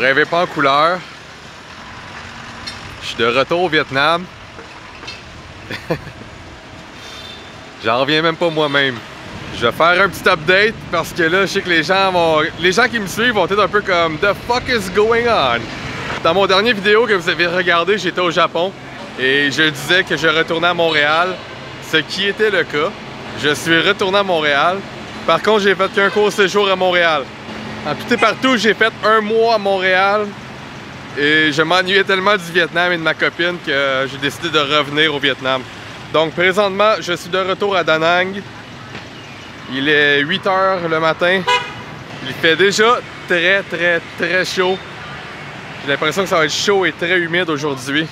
rêvez pas en couleur. Je suis de retour au Vietnam. J'en reviens même pas moi-même. Je vais faire un petit update parce que là, je sais que les gens qui me suivent vont être un peu comme The fuck is going on? Dans mon dernier vidéo que vous avez regardé, j'étais au Japon et je disais que je retournais à Montréal, ce qui était le cas. Je suis retourné à Montréal. Par contre, j'ai fait qu'un court séjour à Montréal. En tout et partout, j'ai fait 1 mois à Montréal et je m'ennuyais tellement du Vietnam et de ma copine que j'ai décidé de revenir au Vietnam. Donc présentement, je suis de retour à Da Nang. Il est 8 h le matin. Il fait déjà très chaud. J'ai l'impression que ça va être chaud et très humide aujourd'hui.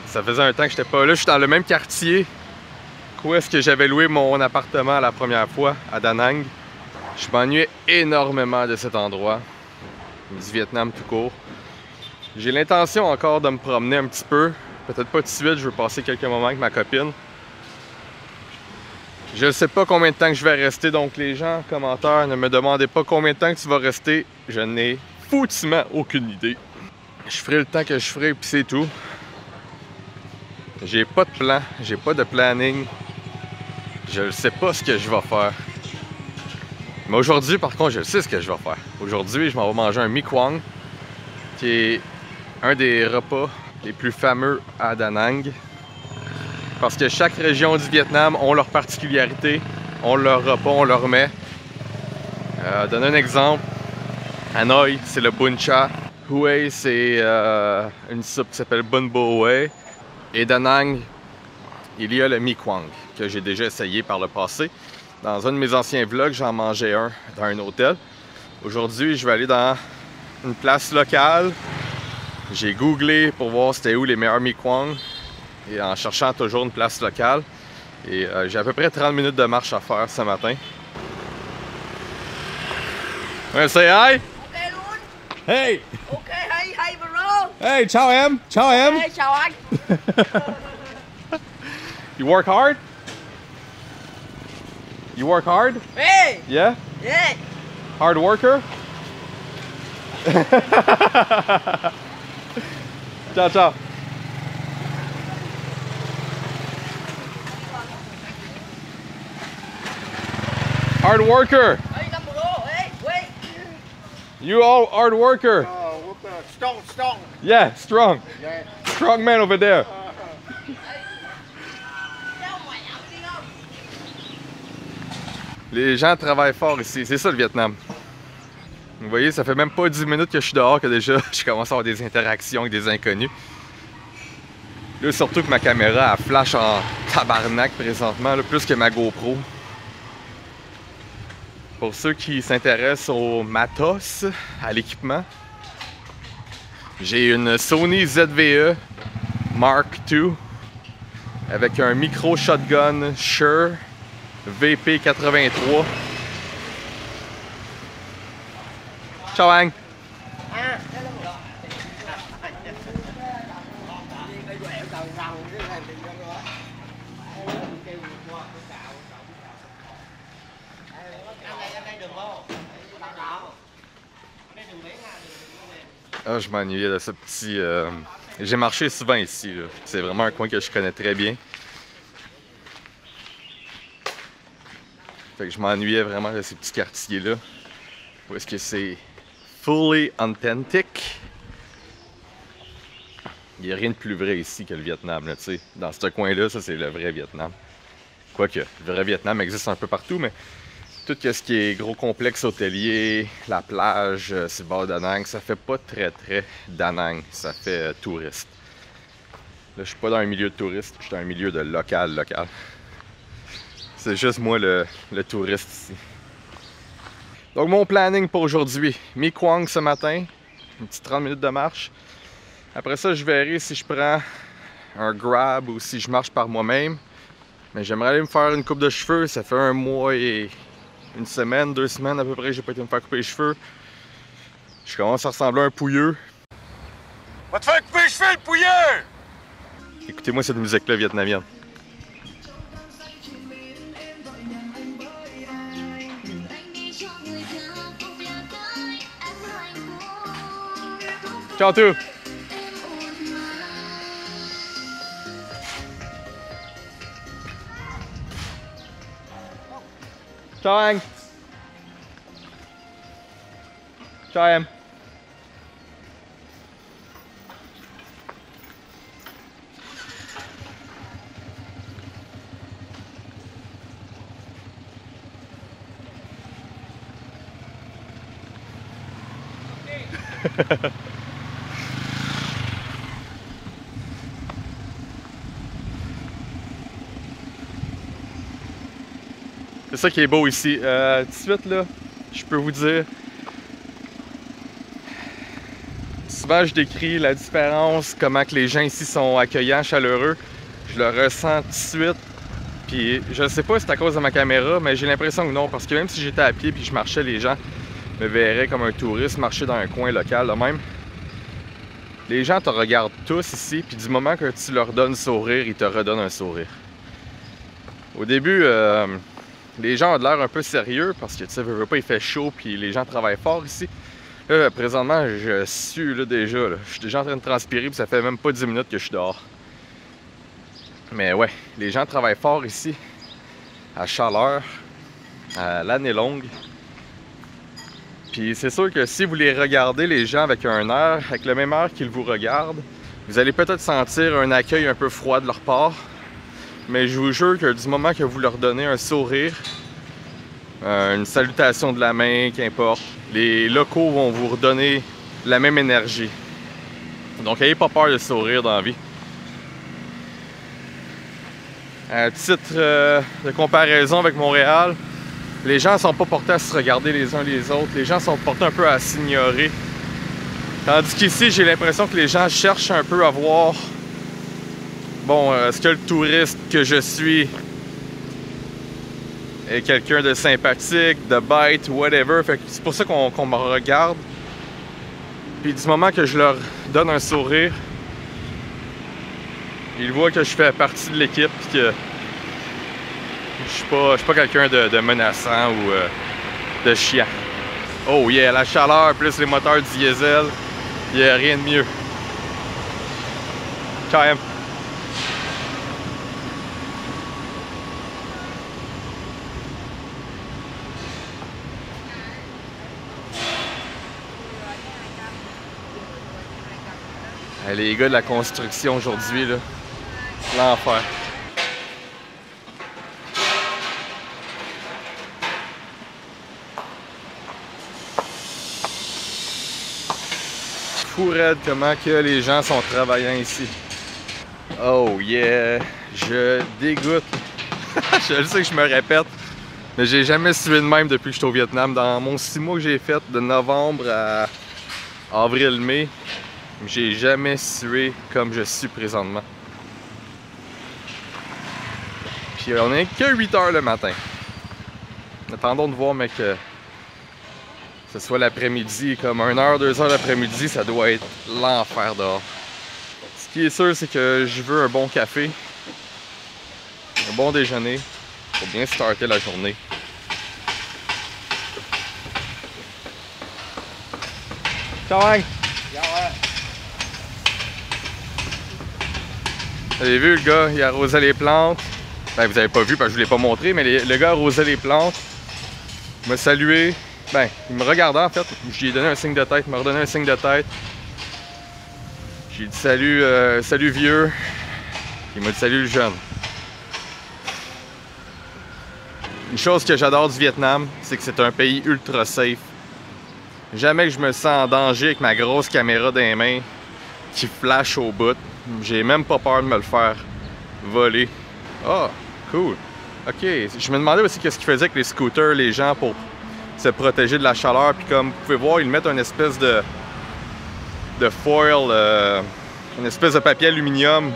Ça faisait un temps que j'étais pas là. Je suis dans le même quartier où est-ce que j'avais loué mon appartement la première fois, à Da Nang. Je m'ennuyais énormément de cet endroit, du Vietnam tout court. J'ai l'intention encore de me promener un petit peu. Peut-être pas tout de suite, je veux passer quelques moments avec ma copine. Je ne sais pas combien de temps que je vais rester, donc les gens en commentaire, ne me demandez pas combien de temps que tu vas rester. Je n'ai foutument aucune idée. Je ferai le temps que je ferai, puis c'est tout. J'ai pas de plan, j'ai pas de planning. Je ne sais pas ce que je vais faire. Mais aujourd'hui, par contre, je sais ce que je vais faire. Aujourd'hui, je m'en vais manger un Mi Quang, qui est un des repas les plus fameux à Da Nang. Parce que chaque région du Vietnam ont leur particularité, ont leur repas, ont leur mets. Donne un exemple. Hanoï, c'est le Bun Cha. Hue, c'est une soupe qui s'appelle Bun Bo Hue. Et Da Nang, il y a le Mi Quang, que j'ai déjà essayé par le passé. Dans un de mes anciens vlogs, j'en mangeais un dans un hôtel. Aujourd'hui, je vais aller dans une place locale. J'ai googlé pour voir c'était où les meilleurs Mi Quang. Et en cherchant toujours une place locale. Et j'ai à peu près 30 minutes de marche à faire ce matin. Wanna say hi? Ok luôn. Hey! Ok, hey bro. Hey, ciao em! Ciao em! Hey, chào anh. You work hard? You work hard? Hey. Yeah? Yeah. Hard worker? Ciao, ciao. Hard worker. Hey, number bro. Hey, wait. You all hard worker. Oh, what the strong. Yeah, strong. Yeah. Strong man over there. Les gens travaillent fort ici, c'est ça le Vietnam. Vous voyez, ça fait même pas 10 minutes que je suis dehors que déjà je commence à avoir des interactions avec des inconnus. Là, surtout que ma caméra elle flash en tabarnak présentement, là, plus que ma GoPro. Pour ceux qui s'intéressent au matos, à l'équipement, j'ai une Sony ZV-E Mark II avec un micro shotgun Shure VP83. Ciao Anh! Ah, je m'ennuyais de ce petit... J'ai marché souvent ici. C'est vraiment un coin que je connais très bien. Fait que je m'ennuyais vraiment de ces petits quartiers-là. Où est-ce que c'est fully authentic. Il n'y a rien de plus vrai ici que le Vietnam. Là, dans ce coin-là, ça c'est le vrai Vietnam. Quoique, le vrai Vietnam existe un peu partout, mais tout ce qui est gros complexe hôtelier, la plage, c'est le bord de Da Nang, ça fait pas très Da Nang, ça fait touriste. Là, je suis pas dans un milieu de touriste, je suis dans un milieu de local. C'est juste moi le touriste ici. Donc mon planning pour aujourd'hui, Mi Quang ce matin, une petite 30 minutes de marche. Après ça, je verrai si je prends un Grab ou si je marche par moi-même. Mais j'aimerais aller me faire une coupe de cheveux, ça fait 1 mois et une semaine, 2 semaines à peu près que j'ai pas été me faire couper les cheveux. Je commence à ressembler à un pouilleux. Va te faire couper les cheveux, le pouilleux! Écoutez-moi cette musique-là vietnamienne. Ciao tout! Ciao Ang! Ciao em! C'est ça qui est beau ici. Tout de suite là, je peux vous dire, souvent je décris la différence, comment que les gens ici sont accueillants, chaleureux. Je le ressens tout de suite. Puis je ne sais pas si c'est à cause de ma caméra, mais j'ai l'impression que non, parce que même si j'étais à pied puis je marchais, les gens me verraient comme un touriste marcher dans un coin local là même. Les gens te regardent tous ici, puis du moment que tu leur donnes un sourire, ils te redonnent un sourire. Au début, les gens ont l'air un peu sérieux parce que tu sais, veux pas, il fait chaud, puis les gens travaillent fort ici. Là, présentement, je sue là, déjà. Là. Je suis déjà en train de transpirer, puis ça fait même pas 10 minutes que je suis dehors. Mais ouais, les gens travaillent fort ici, à chaleur, à l'année longue. Puis c'est sûr que si vous les regardez, les gens, avec un air, avec le même air qu'ils vous regardent, vous allez peut-être sentir un accueil un peu froid de leur part. Mais je vous jure que du moment que vous leur donnez un sourire, une salutation de la main, qu'importe, les locaux vont vous redonner la même énergie. Donc n'ayez pas peur de sourire dans la vie. À titre de comparaison avec Montréal, les gens ne sont pas portés à se regarder les uns les autres. Les gens sont portés un peu à s'ignorer. Tandis qu'ici, j'ai l'impression que les gens cherchent un peu à voir, bon, est-ce que le touriste que je suis est quelqu'un de sympathique, de bête, whatever. Fait que c'est pour ça qu'on me regarde. Puis du moment que je leur donne un sourire, ils voient que je fais partie de l'équipe, puis que je suis pas quelqu'un de menaçant ou de chiant. Oh yeah, la chaleur plus les moteurs diesel, il n'y a rien de mieux. Ciao em. Les gars de la construction aujourd'hui, là, l'enfer. Fou raide comment que les gens sont travaillants ici. Oh yeah, je dégoûte. Je sais que je me répète, mais j'ai jamais sué de même depuis que je suis au Vietnam. Dans mon 6 mois que j'ai fait de novembre à avril-mai, j'ai jamais sué comme je suis présentement. Puis on est que 8 h le matin. Attendons de voir, mec, que ce soit l'après-midi, comme 1 h, 2 h l'après-midi, ça doit être l'enfer dehors. Ce qui est sûr, c'est que je veux un bon café, un bon déjeuner, pour bien starter la journée. Ciao, Ang! Vous avez vu, le gars, il arrosait les plantes. Ben, vous avez pas vu parce que je vous l'ai pas montré, mais le gars arrosait les plantes. Il m'a salué. Ben, il me regardait en fait. Je lui ai donné un signe de tête, il m'a redonné un signe de tête. J'ai dit salut, salut vieux. Il m'a dit salut le jeune. Une chose que j'adore du Vietnam, c'est que c'est un pays ultra safe. Jamais que je me sens en danger avec ma grosse caméra dans les mains qui flash au bout. J'ai même pas peur de me le faire voler. Ah, oh, cool. Ok, je me demandais aussi qu'est-ce qu'ils faisaient avec les scooters, les gens, pour se protéger de la chaleur. Puis comme vous pouvez voir, ils mettent une espèce de foil, une espèce de papier aluminium.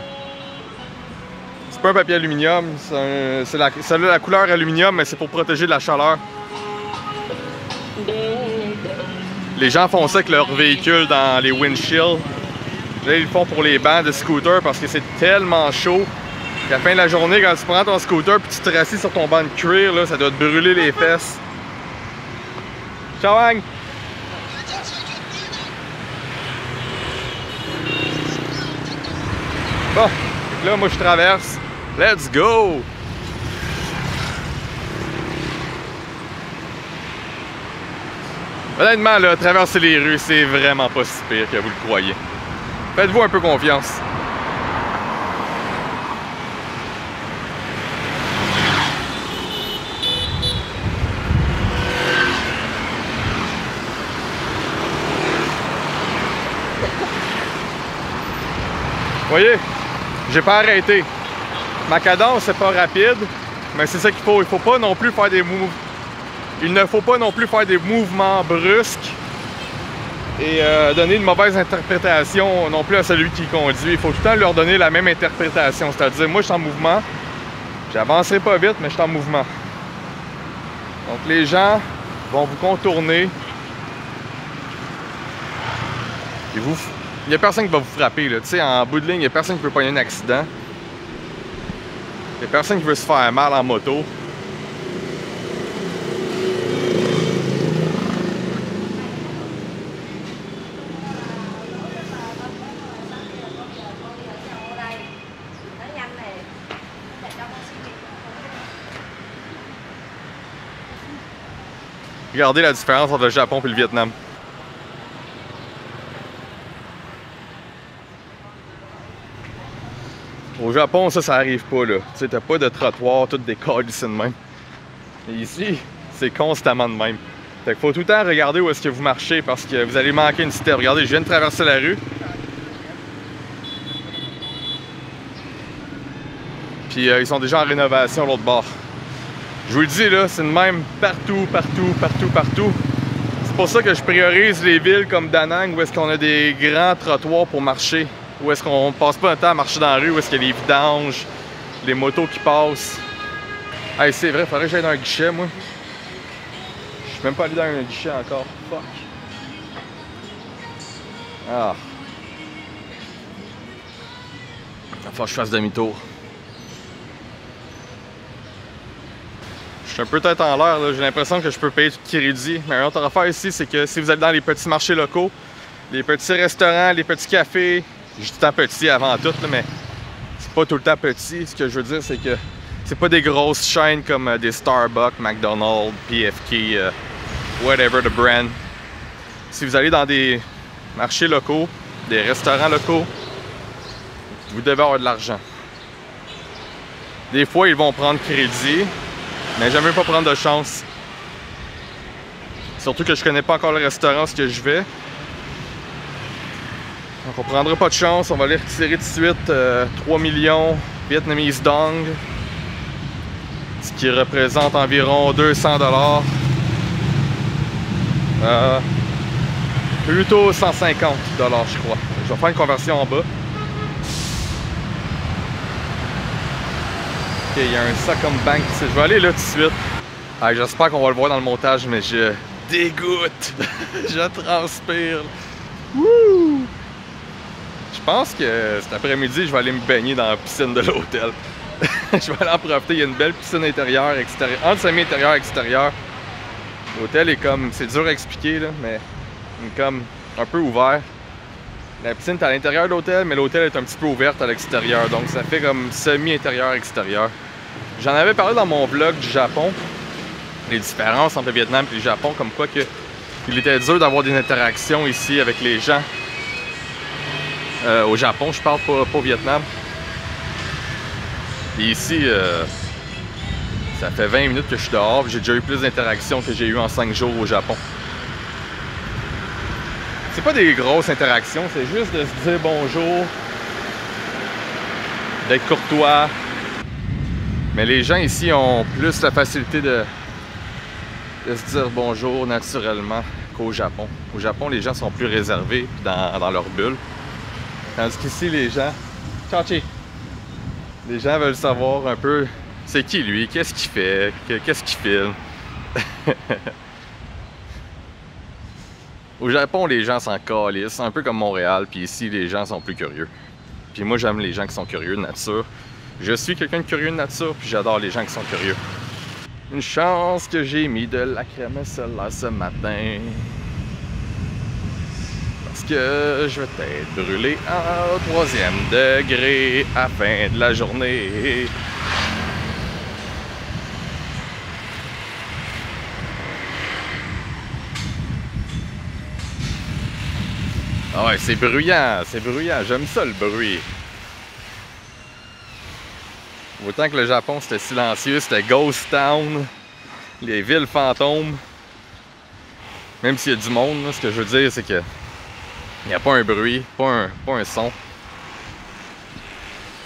C'est pas un papier aluminium, ça a la couleur aluminium, mais c'est pour protéger de la chaleur. Les gens font ça avec leurs véhicules dans les windshields. Là, ils le font pour les bancs de scooter parce que c'est tellement chaud qu'à la fin de la journée, quand tu prends ton scooter et tu te rassis sur ton banc de cuir, là, ça doit te brûler les fesses. Ciao, Ang! Bon, donc là, moi je traverse. Let's go! Honnêtement, là, traverser les rues, c'est vraiment pas si pire que vous le croyez. Faites-vous un peu confiance. Vous voyez, j'ai pas arrêté. Ma cadence, c'est pas rapide, mais c'est ça qu'il faut. Il faut pas non plus faire des mouvements. Il ne faut pas non plus faire des mouvements brusques et donner une mauvaise interprétation non plus à celui qui conduit. Il faut tout le temps leur donner la même interprétation. C'est-à-dire, moi, je suis en mouvement. J'avancerai pas vite, mais je suis en mouvement. Donc, les gens vont vous contourner. Et vous... Il n'y a personne qui va vous frapper, là. Tu sais, en bout de ligne, il n'y a personne qui veut pogner un accident. Il n'y a personne qui veut se faire mal en moto. Regardez la différence entre le Japon et le Vietnam. Au Japon, ça arrive pas, là. Tu sais, t'as pas de trottoir, tout des câlisses de même. Et ici, c'est constamment de même. Fait qu'il faut tout le temps regarder où est-ce que vous marchez parce que vous allez manquer une cité. Regardez, je viens de traverser la rue. Puis ils sont déjà en rénovation à l'autre bord. Je vous le dis, là, c'est de même partout, partout, partout, partout. C'est pour ça que je priorise les villes comme Da Nang où est-ce qu'on a des grands trottoirs pour marcher. Où est-ce qu'on passe pas un temps à marcher dans la rue, où est-ce qu'il y a les vidanges, les motos qui passent. Hey, c'est vrai, faudrait que j'aille dans un guichet, moi. Je suis même pas allé dans un guichet encore. Fuck. Ah. Il va falloir que je fasse demi-tour. Je suis un peu tête en l'air, j'ai l'impression que je peux payer tout crédit. Mais une autre affaire ici, c'est que si vous êtes dans les petits marchés locaux, les petits restaurants, les petits cafés, je dis tout le temps petit avant tout, là, mais c'est pas tout le temps petit. Ce que je veux dire, c'est que c'est pas des grosses chaînes comme des Starbucks, McDonald's, PFK, whatever the brand. Si vous allez dans des marchés locaux, des restaurants locaux, vous devez avoir de l'argent. Des fois, ils vont prendre crédit, mais j'aime pas prendre de chance. Surtout que je connais pas encore le restaurant où je vais. Donc on prendra pas de chance, on va aller retirer tout de suite 3 millions Vietnamese dong, ce qui représente environ 200 $. Plutôt 150 $, je crois. Je vais faire une conversion en bas. Ok, il y a un Sacom Bank ici. Je vais aller là tout de suite. Ah, j'espère qu'on va le voir dans le montage, mais je dégoûte. Je transpire. Wouh! Je pense que cet après-midi, je vais aller me baigner dans la piscine de l'hôtel. Je vais aller en profiter. Il y a une belle piscine intérieure, extérieure, entre semi-intérieur et extérieur. L'hôtel est comme, c'est dur à expliquer, là, mais il est comme un peu ouvert. La piscine est à l'intérieur de l'hôtel, mais l'hôtel est un petit peu ouverte à l'extérieur. Donc ça fait comme semi-intérieur-extérieur. J'en avais parlé dans mon vlog du Japon. Les différences entre le Vietnam et le Japon, comme quoi que il était dur d'avoir des interactions ici avec les gens. Au Japon, je parle pas au Vietnam. Et ici, ça fait 20 minutes que je suis dehors, j'ai déjà eu plus d'interactions que j'ai eu en 5 jours au Japon. C'est pas des grosses interactions, c'est juste de se dire bonjour, d'être courtois. Mais les gens ici ont plus la facilité de se dire bonjour naturellement qu'au Japon. Au Japon, les gens sont plus réservés dans leur bulle. Tandis qu'ici, les gens... Chachi! Les gens veulent savoir un peu c'est qui lui, qu'est-ce qu'il fait, qu'est-ce qu'il filme. Au Japon, les gens s'en calissent, un peu comme Montréal, puis ici, les gens sont plus curieux. Puis moi, j'aime les gens qui sont curieux de nature. Je suis quelqu'un de curieux de nature, puis j'adore les gens qui sont curieux. Une chance que j'ai mis de la crème solaire ce matin. Parce que je vais peut-être brûler en 3e degré à la fin de la journée. Ah ouais, c'est bruyant, j'aime ça le bruit. Autant que le Japon c'était silencieux, c'était Ghost Town, les villes fantômes. Même s'il y a du monde, là, ce que je veux dire, c'est que il n'y a pas un bruit, pas un son.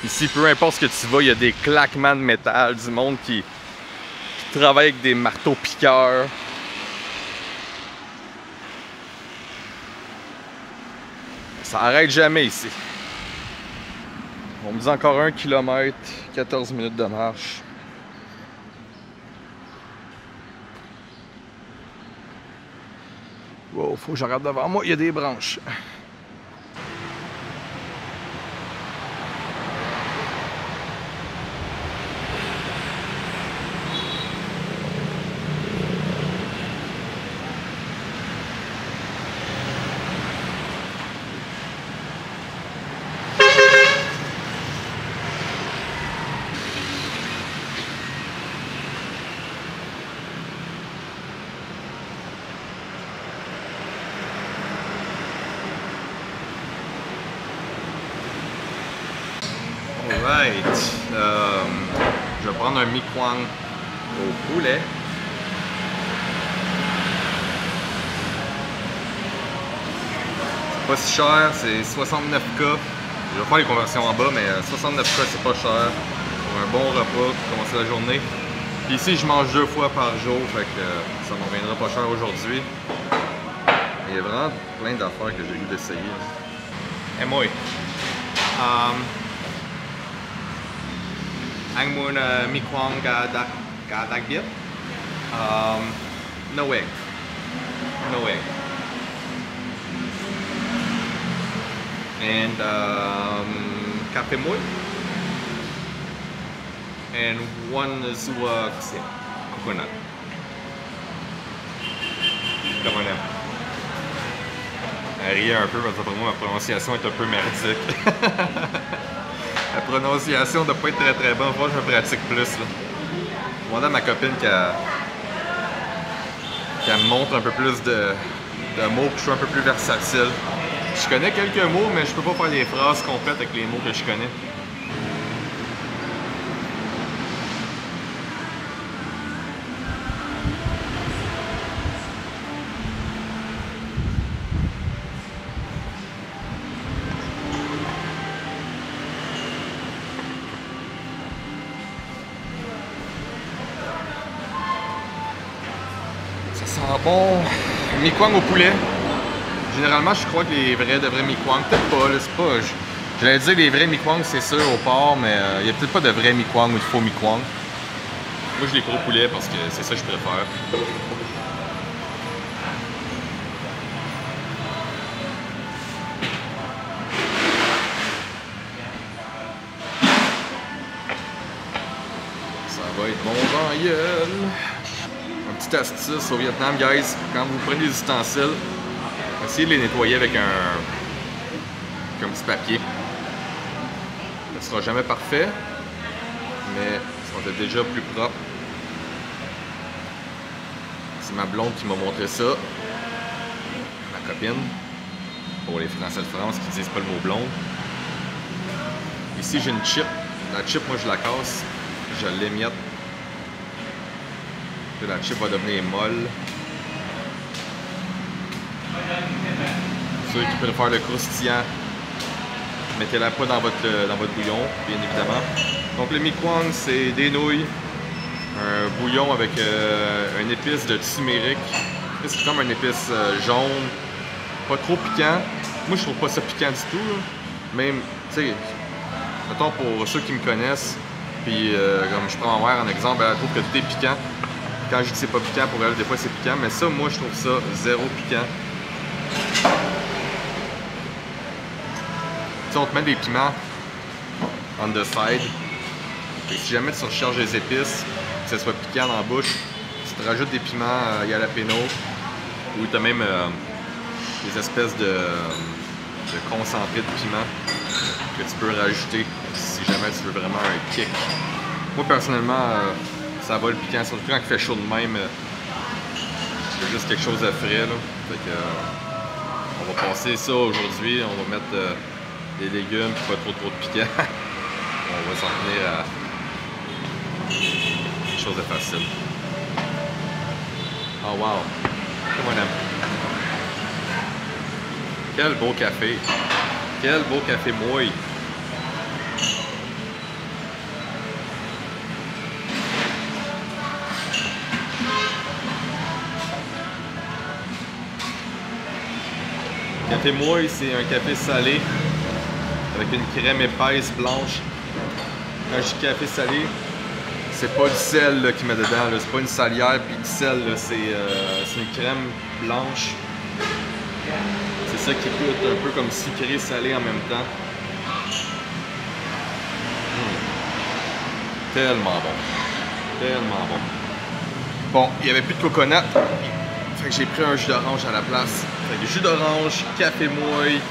Ici, peu importe ce que tu vas, il y a des claquements de métal, du monde qui travaille avec des marteaux piqueurs. Ça arrête jamais ici. On me dit encore 1 km, 14 minutes de marche. Wow, faut que je regarde devant moi, il y a des branches. Alright, je vais prendre un Mi Kwang au poulet. C'est pas si cher, c'est 69$. Je vais faire les conversions en bas, mais 69$ c'est pas cher pour un bon repas pour commencer la journée. Puis ici, je mange 2 fois par jour, fait que ça m'en reviendra pas cher aujourd'hui. Il y a vraiment plein d'affaires que j'ai eu d'essayer. Et moi, anh muốn Mi Kwang cả đặc biệt. No egg. No egg. And café muối. And one is coconut. Comme on aime. Elle riait un peu parce que pour moi ma prononciation est un peu merdique. La prononciation doit pas être très bonne, faut que je me pratique plus. Là. Je demande à ma copine qu'elle me montre un peu plus de mots, que je sois un peu plus versatile. Je connais quelques mots, mais je peux pas faire des phrases complètes avec les mots que je connais. Ça sent bon. Mi Kwang au poulet. Généralement, je crois que les vrais Mi Kwang, peut-être pas, là, c'est pas. J'allais dire les vrais Mi Kwang, c'est sûr, au porc, mais il n'y a peut-être pas de vrais Mi Kwang ou de faux Mi Kwang. Moi, je les prends au poulet parce que c'est ça que je préfère. Ça va être bon dans gueule. Une petite astuce au Vietnam, guys, quand vous prenez des ustensiles, essayez de les nettoyer avec un petit papier. Ça ne sera jamais parfait, mais ça va être déjà plus propre. C'est ma blonde qui m'a montré ça. Ma copine. Pour les Français de France qui disent pas le mot blonde. Ici, j'ai une chip. La chip, moi, je la casse. Je l'émiette. La chip va devenir molle. Ceux qui préfèrent le croustillant, mettez-la pas dans votre bouillon, bien évidemment. Donc le Mi Kwang, c'est des nouilles, un bouillon avec une épice de turmeric. C'est comme une épice jaune, pas trop piquant. Moi je trouve pas ça piquant du tout. Là. Même, tu sais, mettons pour ceux qui me connaissent, puis comme je prends ma mère en exemple, elle trouve que tout est piquant. Quand je dis que c'est pas piquant, pour elle, des fois c'est piquant, mais ça, moi, je trouve ça zéro piquant. Tu sais, on te met des piments on the side. Et si jamais tu recharges les épices, que ce soit piquant dans la bouche, tu te rajoutes des piments jalapeno, ou tu as même des espèces de concentré de piment que tu peux rajouter si jamais tu veux vraiment un kick. Moi personnellement, ça va le piquant, surtout quand il fait chaud de même. C'est juste quelque chose de frais là. Fait que, on va passer ça aujourd'hui, on va mettre des légumes puis pas trop de piquant. On va s'en tenir à quelque chose de facile. Oh wow! Comme on aime. Quel beau café! Quel beau café mouille! Café mouille, c'est un café salé avec une crème épaisse blanche. Quand je dis café salé, c'est pas du sel là, qu'il met dedans, c'est pas une salière puis du sel, c'est une crème blanche. C'est ça qui goûte un peu comme sucré salé en même temps. Tellement bon. Tellement bon. Bon, il n'y avait plus de coconut. Fait que j'ai pris un jus d'orange à la place. Fait que jus d'orange, café mouille,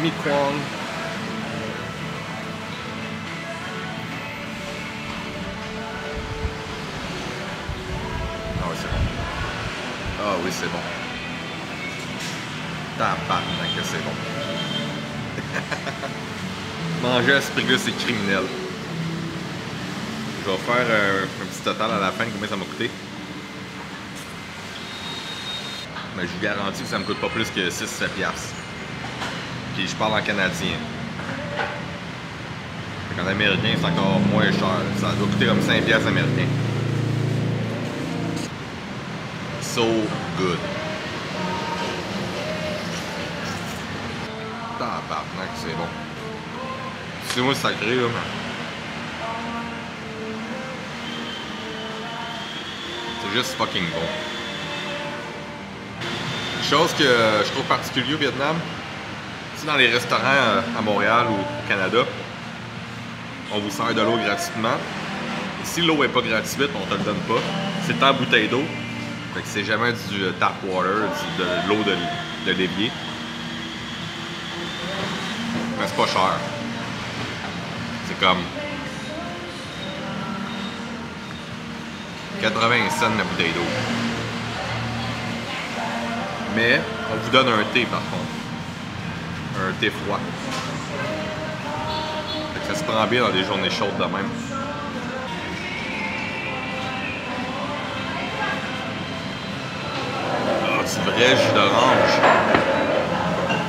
mi-kwang. Ah oui, c'est bon. Ah oui, c'est bon. Tabarnak que c'est bon. Manger asparagus, c'est criminel. Je vais faire un petit total à la fin de combien ça m'a coûté. Mais je vous garantis que ça me coûte pas plus que 6-7$. Puis je parle en canadien. En américain, c'est encore moins cher. Ça doit coûter comme 5$ américains. So good. Tabarnak, c'est bon. C'est moi sacré là. C'est juste fucking bon. Une chose que je trouve particulière au Vietnam, c'est dans les restaurants à Montréal ou au Canada, on vous sert de l'eau gratuitement. Et si l'eau n'est pas gratuite, on te le donne pas. C'est en bouteille d'eau. Fait que c'est jamais du tap water, de l'eau de l'évier. Mais c'est pas cher. C'est comme 80 cents la bouteille d'eau. Mais on vous donne un thé par contre. Un thé froid. Fait que ça se prend bien dans des journées chaudes de même. Ah, du vrai jus d'orange.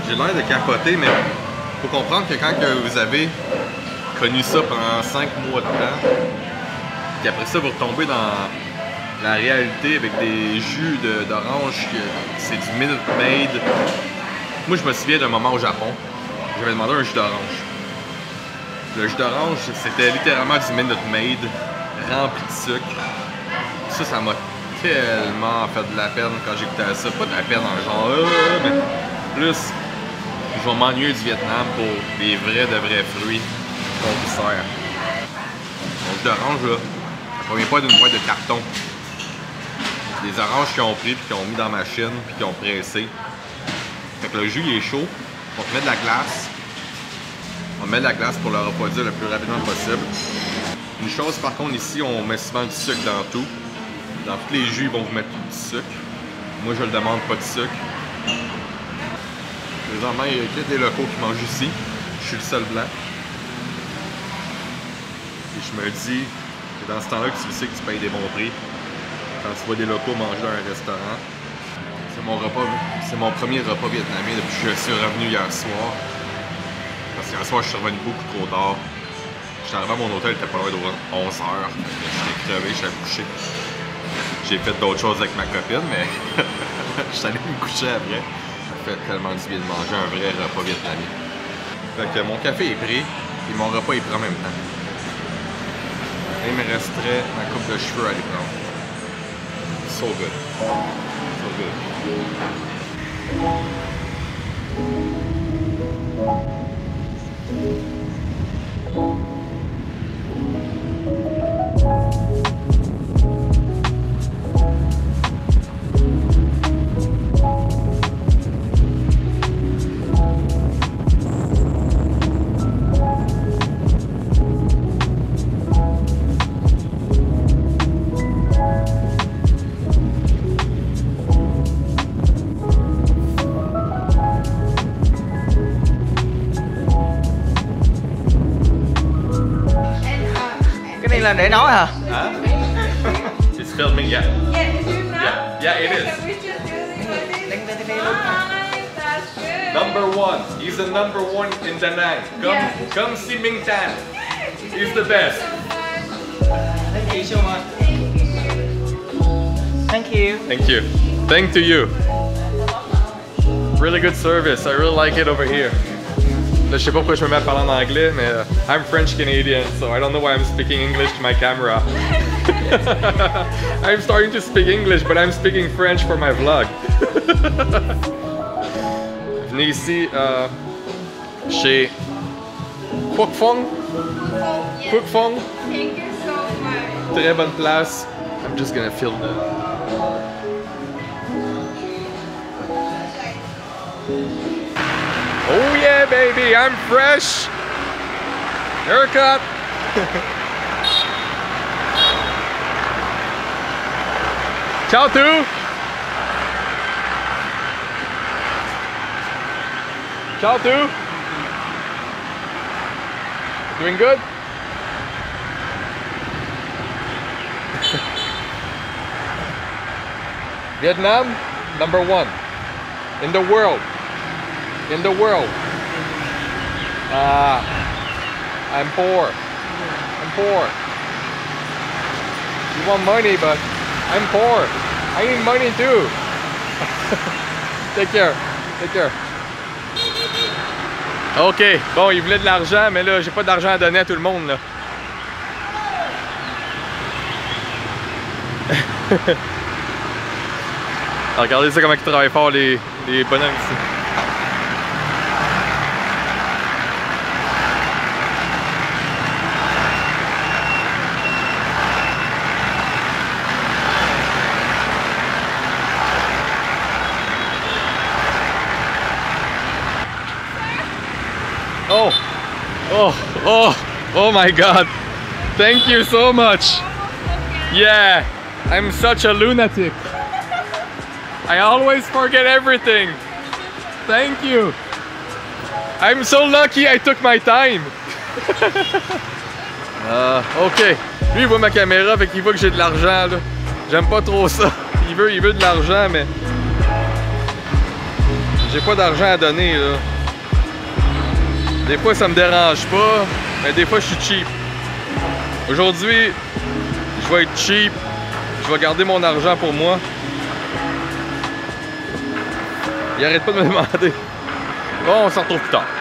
J'ai l'air de capoter, mais faut comprendre que quand vous avez connu ça pendant 5 mois de temps, puis après ça vous retombez dans la réalité avec des jus d'orange, c'est du Minute Maid. Moi je me souviens d'un moment au Japon, j'avais demandé un jus d'orange. Le jus d'orange c'était littéralement du Minute Maid rempli de sucre. Ça m'a tellement fait de la peine quand j'écoutais ça. Pas de la peine en genre mais plus je vais m'ennuyer du Vietnam pour des vrais fruits qu'on vous sert. Le jus d'orange là, ça provient pas d'une boîte de carton. Des oranges qu'ils ont pris, puis qu'ils ont mis dans ma machine, puis qu'ils ont pressé. Fait que le jus il est chaud, on te met de la glace. On met de la glace pour le refroidir le plus rapidement possible. Une chose par contre ici, on met souvent du sucre dans tout. Dans tous les jus, ils vont vous mettre du sucre. Moi je le demande pas de sucre. Présentement, il y a que des locaux qui mangent ici. Je suis le seul blanc. Et je me dis que dans ce temps-là que tu sais que tu payes des bons prix. Quand tu vois des locaux manger dans un restaurant. C'est mon premier repas vietnamien depuis que je suis revenu hier soir. Parce qu'hier soir, je suis revenu beaucoup trop tard. J'étais arrivé à mon hôtel, il était pas loin de 11h. J'étais crevé, j'étais couché. J'ai fait d'autres choses avec ma copine, mais je suis allé me coucher après. Ça fait tellement du bien de manger un vrai repas vietnamien. Fait que mon café est pris et mon repas est pris en même temps. Et il me resterait ma coupe de cheveux à aller prendre. So good. So good. để nói hả? It's filming, yeah. Yeah, is you now? Yeah, it is. Can we just do this like this? Đánh tay luôn. Nice, that's good. Number one. He's the number one in Da Nang. Come see Ming Tan. He's the best. So much. Thank you so much. Thank you. Thank you. Thank to you. Really good service. I really like it over here. Là, je sais pas pourquoi je me mets à parler en anglais, mais I'm French Canadian, so I don't know why I'm speaking English to my camera. I'm starting to speak English, but I'm speaking French for my vlog. Venez ici chez Quoc Phong. Quoc Phong. Thank you so much. Très bonne place. I'm just gonna film the. Oh yeah, baby, I'm fresh. Haircut. Ciao, tu. Ciao, tu. Doing good? Vietnam, #1 in the world. In the world. I'm poor. I'm poor. You want money, but I'm poor. I need money too. Take care. Take care. Ok, bon, il voulait de l'argent, mais là, j'ai pas d'argent à donner à tout le monde, là. Alors, regardez ça comment ils travaillent fort, les bonhommes ici. Oh, oh, oh, oh my God. Thank you so much. Yeah, I'm such a lunatic. I always forget everything. Thank you. I'm so lucky I took my time. Ok. Lui, il voit ma caméra, fait qu'il voit que j'ai de l'argent, là. J'aime pas trop ça. Il veut de l'argent, mais... j'ai pas d'argent à donner, là. Des fois, ça me dérange pas, mais des fois, je suis cheap. Aujourd'hui, je vais être cheap. Je vais garder mon argent pour moi. Il arrête pas de me demander. Bon, on s'en retrouve plus tard.